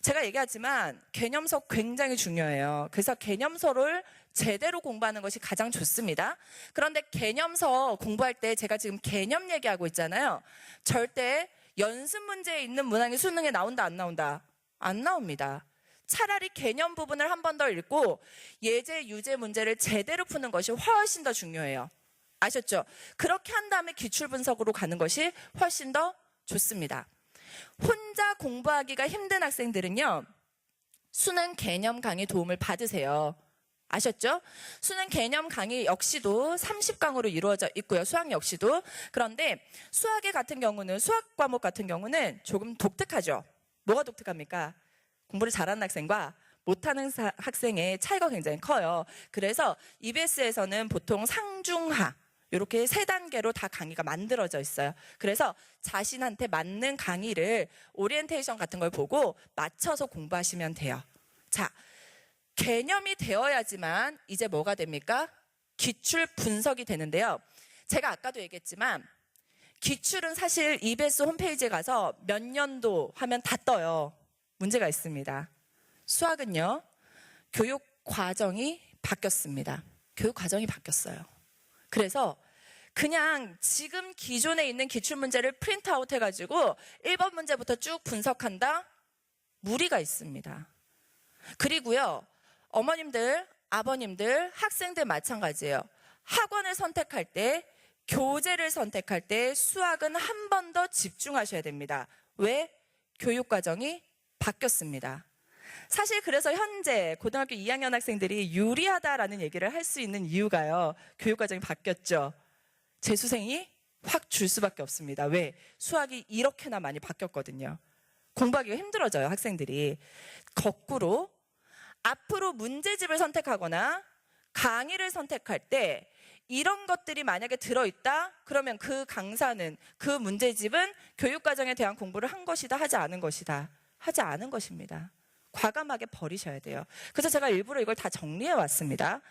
Speaker 1: 제가 얘기하지만 개념서 굉장히 중요해요. 그래서 개념서를 제대로 공부하는 것이 가장 좋습니다. 그런데 개념서 공부할 때 제가 지금 개념 얘기하고 있잖아요. 절대 연습 문제에 있는 문항이 수능에 나온다 안 나온다? 안 나옵니다. 차라리 개념 부분을 한 번 더 읽고 예제, 유제 문제를 제대로 푸는 것이 훨씬 더 중요해요. 아셨죠? 그렇게 한 다음에 기출 분석으로 가는 것이 훨씬 더 좋습니다. 혼자 공부하기가 힘든 학생들은요. 수능 개념 강의 도움을 받으세요. 아셨죠? 수능 개념 강의 역시도 30강으로 이루어져 있고요. 수학 역시도. 그런데 수학 과목 같은 경우는 조금 독특하죠. 뭐가 독특합니까? 공부를 잘하는 학생과 못하는 학생의 차이가 굉장히 커요. 그래서 EBS에서는 보통 상중하 이렇게 3단계로 다 강의가 만들어져 있어요. 그래서 자신한테 맞는 강의를 오리엔테이션 같은 걸 보고 맞춰서 공부하시면 돼요. 자, 개념이 되어야지만 이제 뭐가 됩니까? 기출 분석이 되는데요. 제가 아까도 얘기했지만 기출은 사실 EBS 홈페이지에 가서 몇 년도 하면 다 떠요. 문제가 있습니다. 수학은요. 교육 과정이 바뀌었습니다. 교육 과정이 바뀌었어요. 그래서 그냥 지금 기존에 있는 기출문제를 프린트아웃 해가지고 1번 문제부터 쭉 분석한다? 무리가 있습니다. 그리고요. 어머님들, 아버님들, 학생들 마찬가지예요. 학원을 선택할 때, 교재를 선택할 때 수학은 한 번 더 집중하셔야 됩니다. 왜? 교육 과정이 바뀌었습니다. 사실 그래서 현재 고등학교 2학년 학생들이 유리하다라는 얘기를 할 수 있는 이유가요. 교육과정이 바뀌었죠. 재수생이 확 줄 수밖에 없습니다. 왜? 수학이 이렇게나 많이 바뀌었거든요. 공부하기가 힘들어져요, 학생들이. 거꾸로 앞으로 문제집을 선택하거나 강의를 선택할 때 이런 것들이 만약에 들어있다? 그러면 그 강사는, 그 문제집은 교육과정에 대한 공부를 한 것이다, 하지 않은 것이다? 하지 않은 것입니다. 과감하게 버리셔야 돼요. 그래서 제가 일부러 이걸 다 정리해 왔습니다.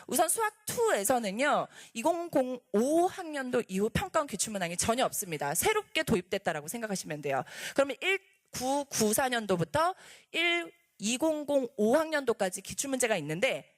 Speaker 1: 우선 수학2에서는요, 2005학년도 이후 평가원 기출문항이 전혀 없습니다. 새롭게 도입됐다라고 생각하시면 돼요. 그러면 1994년도부터 2005학년도까지 기출문제가 있는데,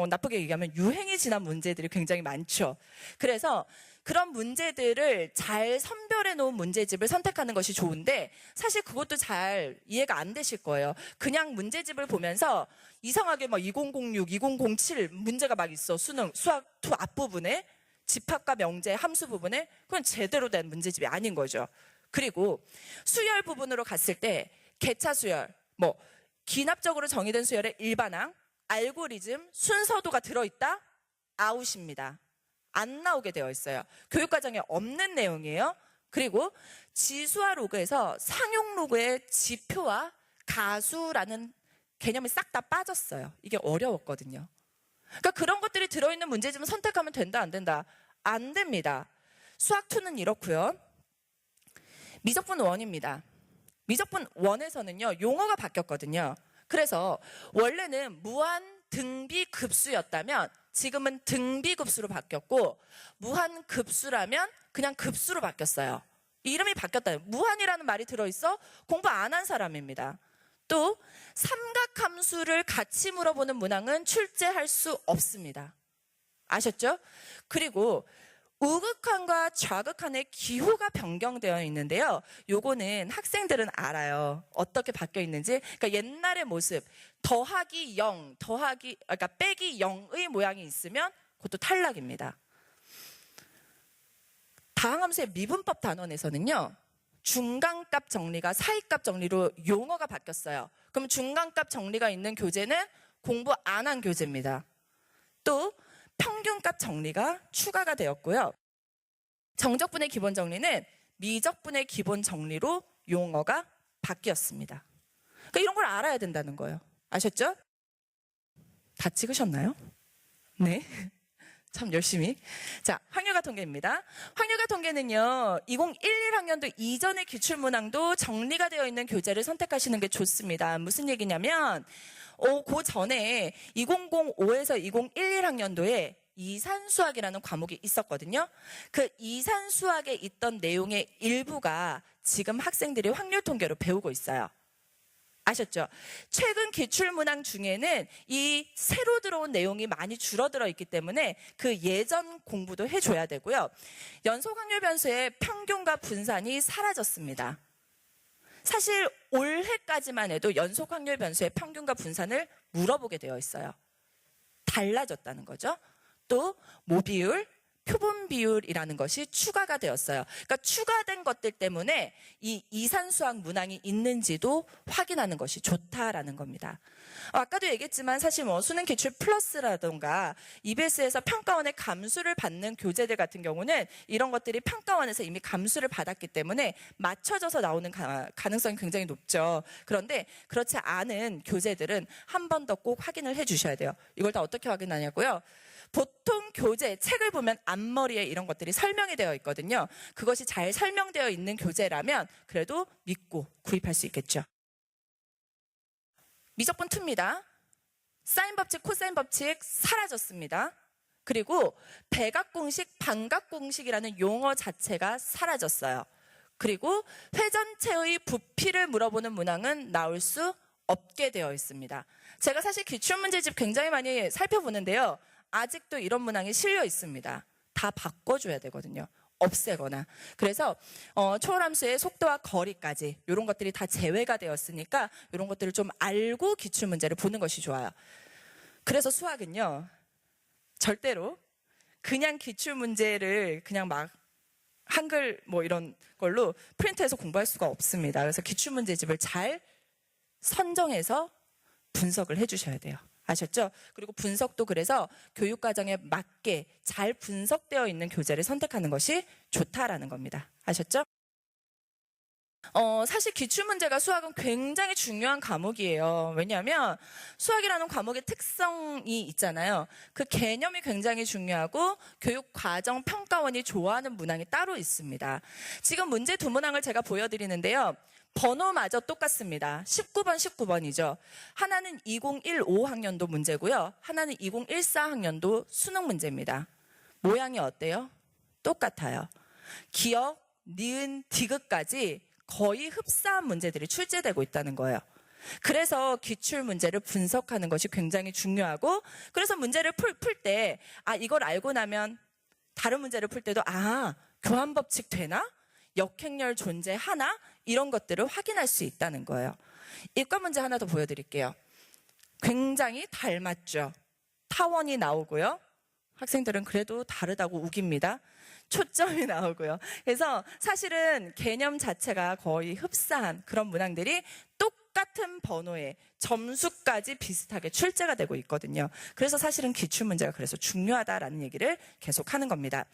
Speaker 1: 나쁘게 얘기하면 유행이 지난 문제들이 굉장히 많죠. 그래서 그런 문제들을 잘 선별해 놓은 문제집을 선택하는 것이 좋은데, 사실 그것도 잘 이해가 안 되실 거예요. 그냥 문제집을 보면서 이상하게 막 2006, 2007 문제가 막 있어. 수학2 앞부분에, 집합과 명제, 함수 부분에. 그건 제대로 된 문제집이 아닌 거죠. 그리고 수열 부분으로 갔을 때 개차 수열, 기납적으로 정의된 수열의 일반항, 알고리즘, 순서도가 들어있다? 아웃입니다. 안 나오게 되어 있어요. 교육과정에 없는 내용이에요. 그리고 지수와 로그에서 상용 로그의 지표와 가수라는 개념이 싹 다 빠졌어요. 이게 어려웠거든요. 그러니까 그런 것들이 들어있는 문제집은 선택하면 된다, 안 된다? 안 됩니다. 수학2는 이렇고요. 미적분 1입니다. 미적분 1에서는요, 용어가 바뀌었거든요. 그래서 원래는 무한 등비급수였다면 지금은 등비급수로 바뀌었고, 무한급수라면 그냥 급수로 바뀌었어요. 이름이 바뀌었다. 무한이라는 말이 들어있어? 공부 안 한 사람입니다. 또 삼각함수를 같이 물어보는 문항은 출제할 수 없습니다. 아셨죠? 그리고 우극한과 좌극한의 기호가 변경되어 있는데요. 요거는 학생들은 알아요. 어떻게 바뀌어 있는지. 그러니까 옛날의 모습, 더하기 0, 그러니까 빼기 0의 모양이 있으면 그것도 탈락입니다. 다항함수의 미분법 단원에서는요, 중간값 정리가 사이값 정리로 용어가 바뀌었어요. 그럼 중간값 정리가 있는 교재는 공부 안 한 교재입니다. 또 평균값 정리가 추가가 되었고요. 정적분의 기본 정리는 미적분의 기본 정리로 용어가 바뀌었습니다. 그러니까 이런 걸 알아야 된다는 거예요. 아셨죠? 다 찍으셨나요? 네. 참 열심히. 자, 확률과 통계입니다. 확률과 통계는요, 2011학년도 이전의 기출문항도 정리가 되어 있는 교재를 선택하시는 게 좋습니다. 무슨 얘기냐면, 그 전에 2005에서 2011학년도에 이산수학이라는 과목이 있었거든요. 그 이산수학에 있던 내용의 일부가 지금 학생들이 확률 통계로 배우고 있어요. 아셨죠? 최근 기출문항 중에는 이 새로 들어온 내용이 많이 줄어들어 있기 때문에 그 예전 공부도 해줘야 되고요. 연속 확률 변수의 평균과 분산이 사라졌습니다. 사실 올해까지만 해도 연속 확률 변수의 평균과 분산을 물어보게 되어 있어요. 달라졌다는 거죠. 또 모비율, 표본 비율이라는 것이 추가가 되었어요. 그러니까 추가된 것들 때문에 이 이산수학 문항이 있는지도 확인하는 것이 좋다라는 겁니다. 아까도 얘기했지만 사실 수능 기출 플러스라던가 EBS에서 평가원의 감수를 받는 교재들 같은 경우는 이런 것들이 평가원에서 이미 감수를 받았기 때문에 맞춰져서 나오는 가능성이 굉장히 높죠. 그런데 그렇지 않은 교재들은 한 번 더 꼭 확인을 해 주셔야 돼요. 이걸 다 어떻게 확인하냐고요? 보통 교재, 책을 보면 앞머리에 이런 것들이 설명이 되어 있거든요. 그것이 잘 설명되어 있는 교재라면 그래도 믿고 구입할 수 있겠죠. 미적분 2입니다. 사인 법칙, 코사인 법칙 사라졌습니다. 그리고 대각공식, 반각공식이라는 용어 자체가 사라졌어요. 그리고 회전체의 부피를 물어보는 문항은 나올 수 없게 되어 있습니다. 제가 사실 기출문제집 굉장히 많이 살펴보는데요. 아직도 이런 문항이 실려 있습니다. 다 바꿔줘야 되거든요. 없애거나. 그래서 초월함수의 속도와 거리까지 이런 것들이 다 제외가 되었으니까 이런 것들을 좀 알고 기출문제를 보는 것이 좋아요. 그래서 수학은요, 절대로 그냥 기출문제를 그냥 막 한글 이런 걸로 프린트해서 공부할 수가 없습니다. 그래서 기출문제집을 잘 선정해서 분석을 해주셔야 돼요. 아셨죠? 그리고 분석도 그래서 교육과정에 맞게 잘 분석되어 있는 교재를 선택하는 것이 좋다라는 겁니다. 아셨죠? 사실 기출문제가 수학은 굉장히 중요한 과목이에요. 왜냐하면 수학이라는 과목의 특성이 있잖아요. 그 개념이 굉장히 중요하고 교육과정 평가원이 좋아하는 문항이 따로 있습니다. 지금 문제 두 문항을 제가 보여드리는데요. 번호마저 똑같습니다. 19번, 19번이죠. 하나는 2015학년도 문제고요. 하나는 2014학년도 수능 문제입니다. 모양이 어때요? 똑같아요. 기역, 니은, 디귿까지 거의 흡사한 문제들이 출제되고 있다는 거예요. 그래서 기출 문제를 분석하는 것이 굉장히 중요하고, 그래서 문제를 풀 때 이걸 알고 나면 다른 문제를 풀 때도 교환법칙 되나? 역행렬 존재하나? 이런 것들을 확인할 수 있다는 거예요. 이과 문제 하나 더 보여드릴게요. 굉장히 닮았죠. 타원이 나오고요. 학생들은 그래도 다르다고 우깁니다. 초점이 나오고요. 그래서 사실은 개념 자체가 거의 흡사한 그런 문항들이 똑같은 번호에 점수까지 비슷하게 출제가 되고 있거든요. 그래서 사실은 기출문제가 그래서 중요하다라는 얘기를 계속 하는 겁니다.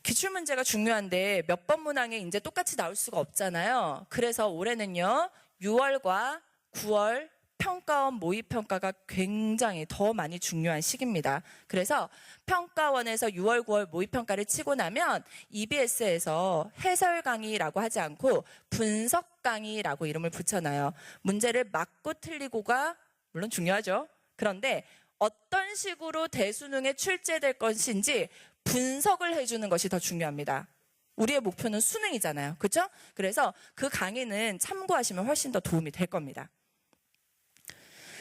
Speaker 1: 기출문제가 중요한데 몇 번 문항에 이제 똑같이 나올 수가 없잖아요. 그래서 올해는요, 6월과 9월 평가원 모의평가가 굉장히 더 많이 중요한 시기입니다. 그래서 평가원에서 6월, 9월 모의평가를 치고 나면 EBS에서 해설 강의라고 하지 않고 분석 강의라고 이름을 붙여놔요. 문제를 맞고 틀리고가 물론 중요하죠. 그런데 어떤 식으로 대수능에 출제될 것인지 분석을 해주는 것이 더 중요합니다. 우리의 목표는 수능이잖아요. 그렇죠? 그래서 그 강의는 참고하시면 훨씬 더 도움이 될 겁니다.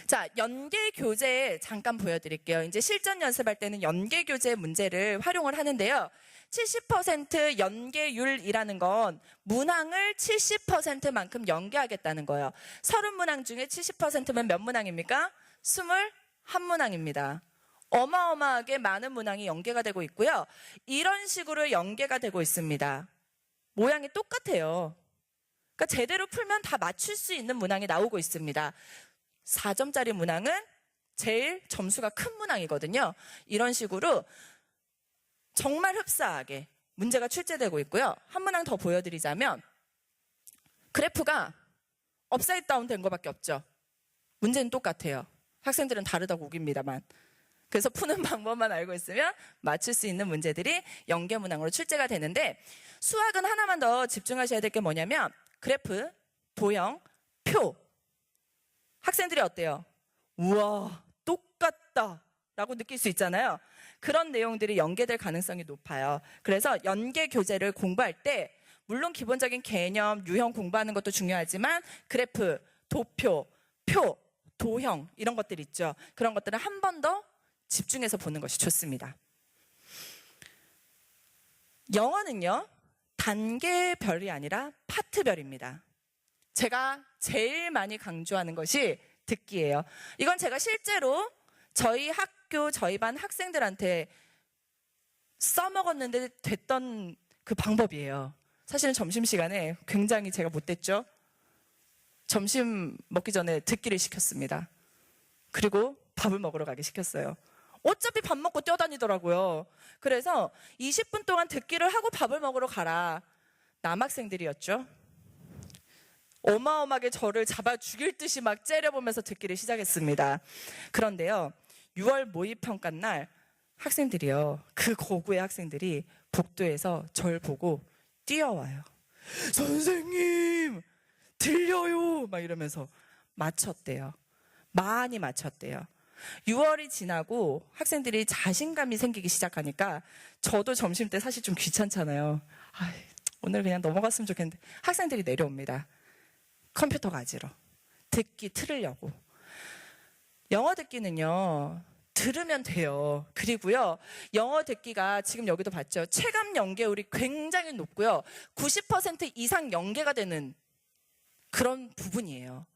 Speaker 1: 자, 연계교재 잠깐 보여드릴게요. 이제 실전 연습할 때는 연계교재 문제를 활용을 하는데요. 70% 연계율이라는 건 문항을 70%만큼 연계하겠다는 거예요. 30문항 중에 70%면 몇 문항입니까? 21문항입니다. 어마어마하게 많은 문항이 연계가 되고 있고요. 이런 식으로 연계가 되고 있습니다. 모양이 똑같아요. 그러니까 제대로 풀면 다 맞출 수 있는 문항이 나오고 있습니다. 4점짜리 문항은 제일 점수가 큰 문항이거든요. 이런 식으로 정말 흡사하게 문제가 출제되고 있고요. 한 문항 더 보여드리자면 그래프가 업사이드 다운 된 것밖에 없죠. 문제는 똑같아요. 학생들은 다르다고 우깁니다만. 그래서 푸는 방법만 알고 있으면 맞출 수 있는 문제들이 연계 문항으로 출제가 되는데, 수학은 하나만 더 집중하셔야 될 게 뭐냐면 그래프, 도형, 표. 학생들이 어때요? 우와, 똑같다 라고 느낄 수 있잖아요. 그런 내용들이 연계될 가능성이 높아요. 그래서 연계 교재를 공부할 때 물론 기본적인 개념, 유형 공부하는 것도 중요하지만 그래프, 도표, 표, 도형 이런 것들 있죠. 그런 것들을 한 번 더 집중해서 보는 것이 좋습니다. 영어는요, 단계별이 아니라 파트별입니다. 제가 제일 많이 강조하는 것이 듣기예요. 이건 제가 실제로 저희 학교, 저희 반 학생들한테 써먹었는데 됐던 그 방법이에요. 사실은 점심시간에 굉장히 제가 못됐죠. 점심 먹기 전에 듣기를 시켰습니다. 그리고 밥을 먹으러 가기 시켰어요. 어차피 밥 먹고 뛰어다니더라고요. 그래서 20분 동안 듣기를 하고 밥을 먹으러 가라. 남학생들이었죠. 어마어마하게 저를 잡아 죽일 듯이 막 째려보면서 듣기를 시작했습니다. 그런데요, 6월 모의평가 날 학생들이요, 그 고구의 학생들이 복도에서 절 보고 뛰어와요. 선생님, 들려요! 막 이러면서 맞췄대요. 많이 맞췄대요. 6월이 지나고 학생들이 자신감이 생기기 시작하니까 저도 점심 때 사실 좀 귀찮잖아요. 오늘 그냥 넘어갔으면 좋겠는데 학생들이 내려옵니다. 컴퓨터 가지러. 듣기 틀으려고. 영어 듣기는요, 들으면 돼요. 그리고요, 영어 듣기가 지금 여기도 봤죠. 체감 연계율이 굉장히 높고요. 90% 이상 연계가 되는 그런 부분이에요.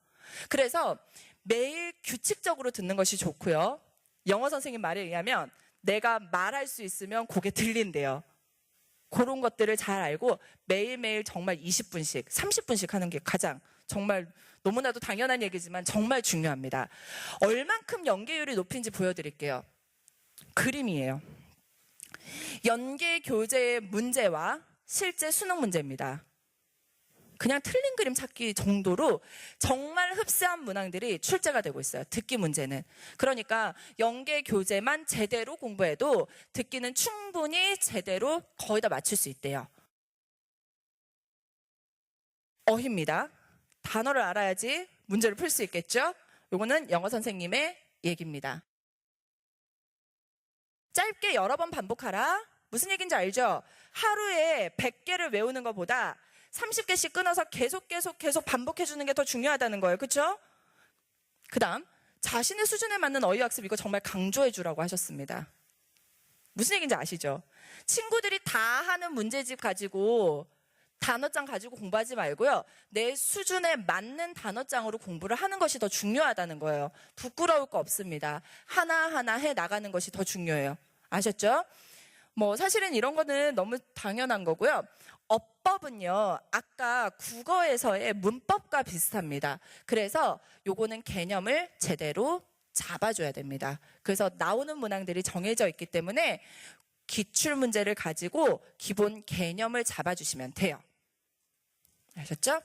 Speaker 1: 그래서 매일 규칙적으로 듣는 것이 좋고요. 영어 선생님 말에 의하면 내가 말할 수 있으면 그게 들린대요. 그런 것들을 잘 알고 매일매일 정말 20분씩, 30분씩 하는 게 가장 정말 너무나도 당연한 얘기지만 정말 중요합니다. 얼만큼 연계율이 높은지 보여드릴게요. 그림이에요. 연계 교재의 문제와 실제 수능 문제입니다. 그냥 틀린 그림 찾기 정도로 정말 흡사한 문항들이 출제가 되고 있어요. 듣기 문제는. 그러니까 연계 교재만 제대로 공부해도 듣기는 충분히 제대로 거의 다 맞출 수 있대요. 어휘입니다. 단어를 알아야지 문제를 풀 수 있겠죠? 요거는 영어 선생님의 얘기입니다. 짧게 여러 번 반복하라. 무슨 얘기인지 알죠? 하루에 100개를 외우는 것보다 30개씩 끊어서 계속 반복해주는 게 더 중요하다는 거예요. 그렇죠? 그 다음 자신의 수준에 맞는 어휘학습 이거 정말 강조해주라고 하셨습니다. 무슨 얘기인지 아시죠? 친구들이 다 하는 문제집 가지고 단어장 가지고 공부하지 말고요. 내 수준에 맞는 단어장으로 공부를 하는 것이 더 중요하다는 거예요. 부끄러울 거 없습니다. 하나하나 해 나가는 것이 더 중요해요. 아셨죠? 사실은 이런 거는 너무 당연한 거고요. 어법은요, 아까 국어에서의 문법과 비슷합니다. 그래서 요거는 개념을 제대로 잡아줘야 됩니다. 그래서 나오는 문항들이 정해져 있기 때문에 기출 문제를 가지고 기본 개념을 잡아주시면 돼요. 아셨죠?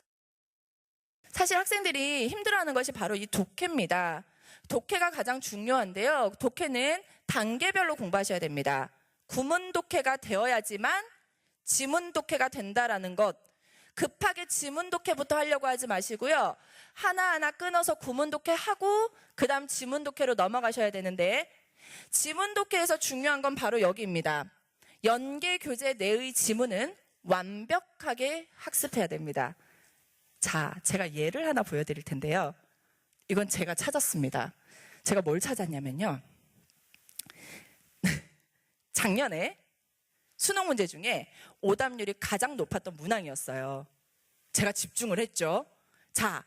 Speaker 1: 사실 학생들이 힘들어하는 것이 바로 이 독해입니다. 독해가 가장 중요한데요. 독해는 단계별로 공부하셔야 됩니다. 구문 독해가 되어야지만 지문 독해가 된다라는 것. 급하게 지문 독해부터 하려고 하지 마시고요. 하나하나 끊어서 구문 독해하고 그 다음 지문 독해로 넘어가셔야 되는데 지문 독해에서 중요한 건 바로 여기입니다. 연계 교재 내의 지문은 완벽하게 학습해야 됩니다. 자, 제가 예를 하나 보여드릴 텐데요. 이건 제가 찾았습니다. 제가 뭘 찾았냐면요. 작년에 수능 문제 중에 오답률이 가장 높았던 문항이었어요. 제가 집중을 했죠. 자,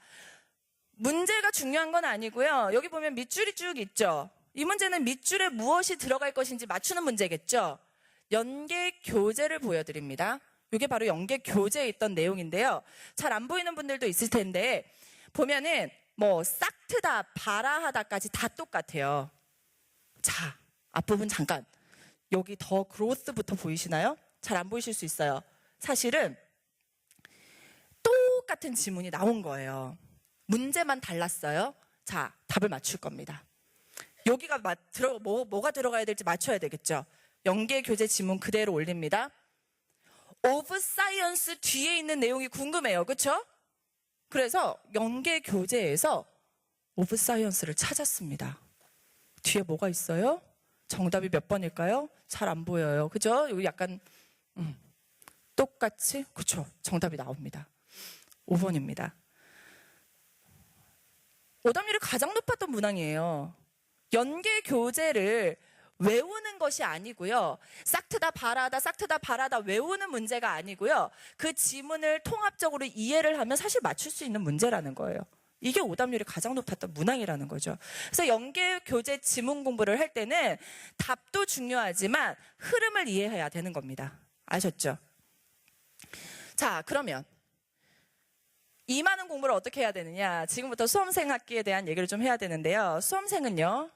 Speaker 1: 문제가 중요한 건 아니고요. 여기 보면 밑줄이 쭉 있죠. 이 문제는 밑줄에 무엇이 들어갈 것인지 맞추는 문제겠죠. 연계 교재를 보여드립니다. 이게 바로 연계 교재에 있던 내용인데요. 잘 안 보이는 분들도 있을 텐데 보면은 싹트다, 바라하다까지 다 똑같아요. 자, 앞부분 잠깐. 여기 더 그로스부터 보이시나요? 잘 안 보이실 수 있어요. 사실은 똑같은 지문이 나온 거예요. 문제만 달랐어요. 자, 답을 맞출 겁니다. 여기가 뭐가 들어가야 될지 맞춰야 되겠죠. 연계 교재 지문 그대로 올립니다. of science 뒤에 있는 내용이 궁금해요. 그렇죠? 그래서 연계 교재에서 of science를 찾았습니다. 뒤에 뭐가 있어요? 정답이 몇 번일까요? 잘 안 보여요. 그죠? 여기 약간 똑같이 그렇죠. 정답이 나옵니다. 5번입니다. 오답률이 가장 높았던 문항이에요. 연계 교재를 외우는 것이 아니고요. 싹트다 바라다 외우는 문제가 아니고요. 그 지문을 통합적으로 이해를 하면 사실 맞출 수 있는 문제라는 거예요. 이게 오답률이 가장 높았던 문항이라는 거죠. 그래서 연계 교재 지문 공부를 할 때는 답도 중요하지만 흐름을 이해해야 되는 겁니다. 아셨죠? 자, 그러면 이 많은 공부를 어떻게 해야 되느냐? 지금부터 수험생 학기에 대한 얘기를 좀 해야 되는데요. 수험생은요.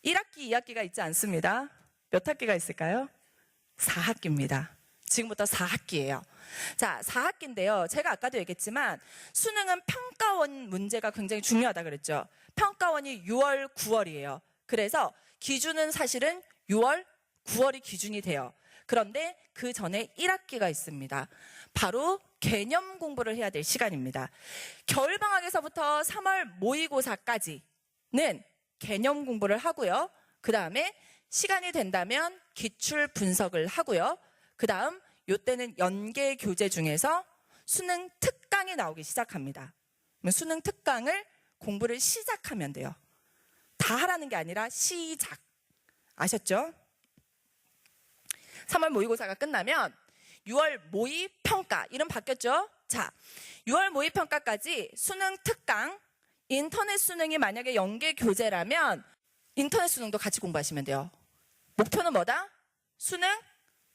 Speaker 1: 1학기, 2학기가 있지 않습니다. 몇 학기가 있을까요? 4학기입니다. 지금부터 4학기예요. 자, 4학기인데요. 제가 아까도 얘기했지만 수능은 평가원 문제가 굉장히 중요하다 그랬죠. 평가원이 6월, 9월이에요. 그래서 기준은 사실은 6월, 9월이 기준이 돼요. 그런데 그 전에 1학기가 있습니다. 바로 개념 공부를 해야 될 시간입니다. 겨울방학에서부터 3월 모의고사까지는 개념 공부를 하고요. 그 다음에 시간이 된다면 기출 분석을 하고요. 그 다음 이때는 연계 교재 중에서 수능 특강이 나오기 시작합니다. 수능 특강을 공부를 시작하면 돼요. 다 하라는 게 아니라 시작. 아셨죠? 3월 모의고사가 끝나면 6월 모의평가, 이름 바뀌었죠? 자, 6월 모의평가까지 수능 특강, 인터넷 수능이 만약에 연계 교재라면 인터넷 수능도 같이 공부하시면 돼요. 목표는 뭐다? 수능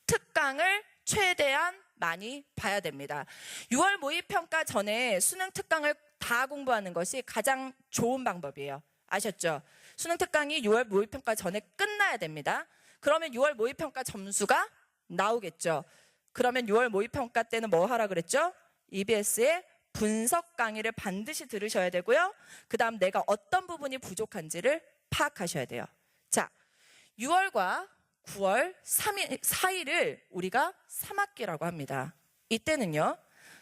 Speaker 1: 특강을 최대한 많이 봐야 됩니다. 6월 모의평가 전에 수능 특강을 다 공부하는 것이 가장 좋은 방법이에요. 아셨죠? 수능 특강이 6월 모의평가 전에 끝나야 됩니다. 그러면 6월 모의평가 점수가 나오겠죠. 그러면 6월 모의평가 때는 뭐 하라 그랬죠? EBS의 분석 강의를 반드시 들으셔야 되고요. 그 다음 내가 어떤 부분이 부족한지를 파악하셔야 돼요. 자, 6월과 9월 4일을 우리가 3학기라고 합니다. 이때는요,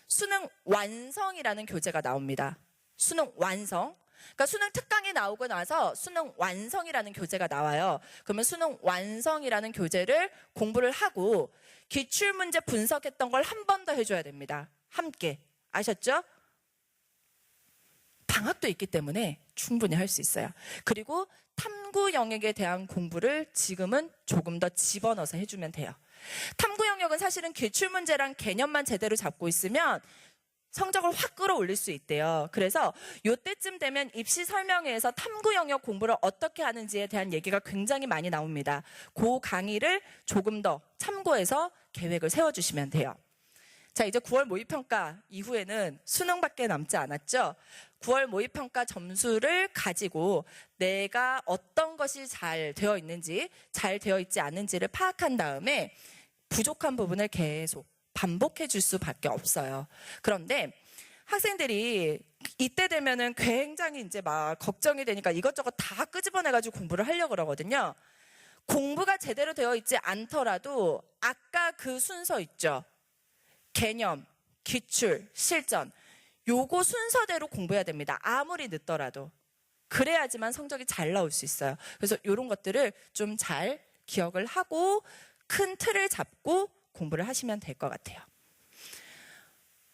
Speaker 1: 수능 완성이라는 교재가 나옵니다. 수능 완성. 그러니까 수능 특강이 나오고 나서 수능 완성이라는 교재가 나와요. 그러면 수능 완성이라는 교재를 공부를 하고 기출문제 분석했던 걸 한 번 더 해줘야 됩니다. 함께. 아셨죠? 방학도 있기 때문에 충분히 할 수 있어요. 그리고 탐구 영역에 대한 공부를 지금은 조금 더 집어넣어서 해주면 돼요. 탐구 영역은 사실은 기출문제랑 개념만 제대로 잡고 있으면 성적을 확 끌어올릴 수 있대요. 그래서 이때쯤 되면 입시 설명회에서 탐구 영역 공부를 어떻게 하는지에 대한 얘기가 굉장히 많이 나옵니다. 그 강의를 조금 더 참고해서 계획을 세워주시면 돼요. 자, 이제 9월 모의평가 이후에는 수능밖에 남지 않았죠. 9월 모의평가 점수를 가지고 내가 어떤 것이 잘 되어 있는지, 잘 되어 있지 않은지를 파악한 다음에 부족한 부분을 계속 반복해 줄 수밖에 없어요. 그런데 학생들이 이때 되면은 굉장히 이제 막 걱정이 되니까 이것저것 다 끄집어내가지고 공부를 하려고 그러거든요. 공부가 제대로 되어 있지 않더라도 아까 그 순서 있죠. 개념, 기출, 실전. 요거 순서대로 공부해야 됩니다. 아무리 늦더라도. 그래야지만 성적이 잘 나올 수 있어요. 그래서 이런 것들을 좀 잘 기억을 하고 큰 틀을 잡고 공부를 하시면 될 것 같아요.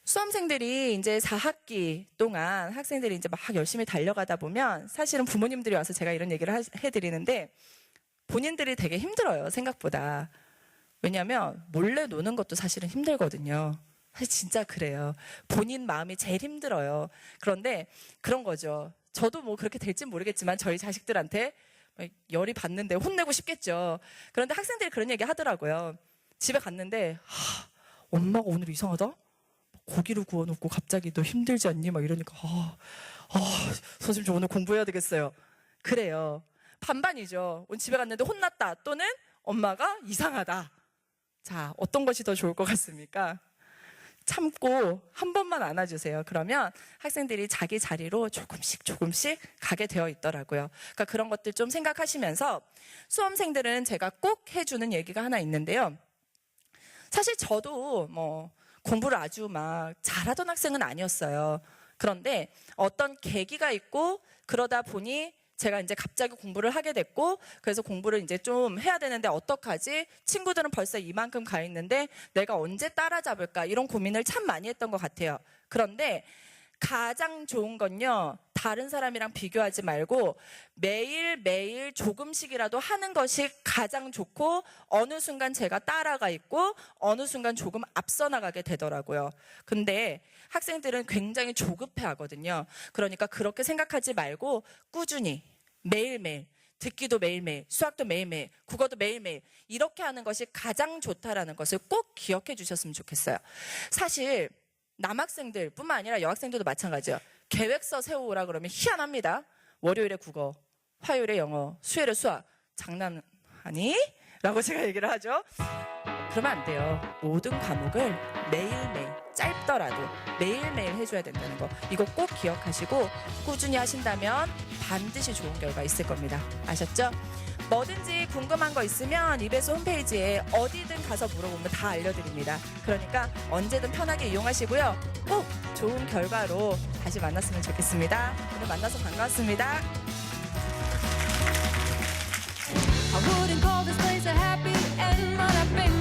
Speaker 1: 수험생들이 이제 4학기 동안 학생들이 이제 막 열심히 달려가다 보면 사실은 부모님들이 와서 제가 이런 얘기를 해드리는데 본인들이 되게 힘들어요, 생각보다. 왜냐하면 몰래 노는 것도 사실은 힘들거든요. 사실 진짜 그래요. 본인 마음이 제일 힘들어요. 그런데 그런 거죠. 저도 뭐 그렇게 될진 모르겠지만 저희 자식들한테 열이 받는데 혼내고 싶겠죠. 그런데 학생들이 그런 얘기 하더라고요. 집에 갔는데 엄마가 오늘 이상하다? 고기를 구워놓고 갑자기 너 힘들지 않니? 막 이러니까 선생님 저 오늘 공부해야 되겠어요. 그래요. 반반이죠. 오늘 집에 갔는데 혼났다 또는 엄마가 이상하다. 자, 어떤 것이 더 좋을 것 같습니까? 참고 한 번만 안아주세요. 그러면 학생들이 자기 자리로 조금씩 가게 되어 있더라고요. 그러니까 그런 것들 좀 생각하시면서 수험생들은 제가 꼭 해주는 얘기가 하나 있는데요. 사실 저도 뭐 공부를 아주 막 잘하던 학생은 아니었어요. 그런데 어떤 계기가 있고 그러다 보니 제가 이제 갑자기 공부를 하게 됐고 그래서 공부를 이제 좀 해야 되는데 어떡하지? 친구들은 벌써 이만큼 가 있는데 내가 언제 따라잡을까? 이런 고민을 참 많이 했던 것 같아요. 그런데 가장 좋은 건요. 다른 사람이랑 비교하지 말고 매일매일 조금씩이라도 하는 것이 가장 좋고 어느 순간 제가 따라가 있고 어느 순간 조금 앞서 나가게 되더라고요. 근데 학생들은 굉장히 조급해 하거든요. 그러니까 그렇게 생각하지 말고 꾸준히 매일매일 듣기도 매일매일, 수학도 매일매일, 국어도 매일매일 이렇게 하는 것이 가장 좋다라는 것을 꼭 기억해 주셨으면 좋겠어요. 사실 남학생들 뿐만 아니라 여학생들도 마찬가지예요. 계획서 세워오라 그러면 희한합니다. 월요일에 국어, 화요일에 영어, 수요일에 수학. 장난하니? 라고 제가 얘기를 하죠. 그러면 안 돼요. 모든 과목을 매일매일 짧더라도 매일매일 해줘야 된다는 거. 이거 꼭 기억하시고 꾸준히 하신다면 반드시 좋은 결과 있을 겁니다. 아셨죠? 뭐든지 궁금한 거 있으면 이베스 홈페이지에 어디든 가서 물어보면 다 알려드립니다. 그러니까 언제든 편하게 이용하시고요. 꼭 좋은 결과로 다시 만났으면 좋겠습니다. 오늘 만나서 반가웠습니다.
Speaker 2: I wouldn't call this place a happy end, but I've been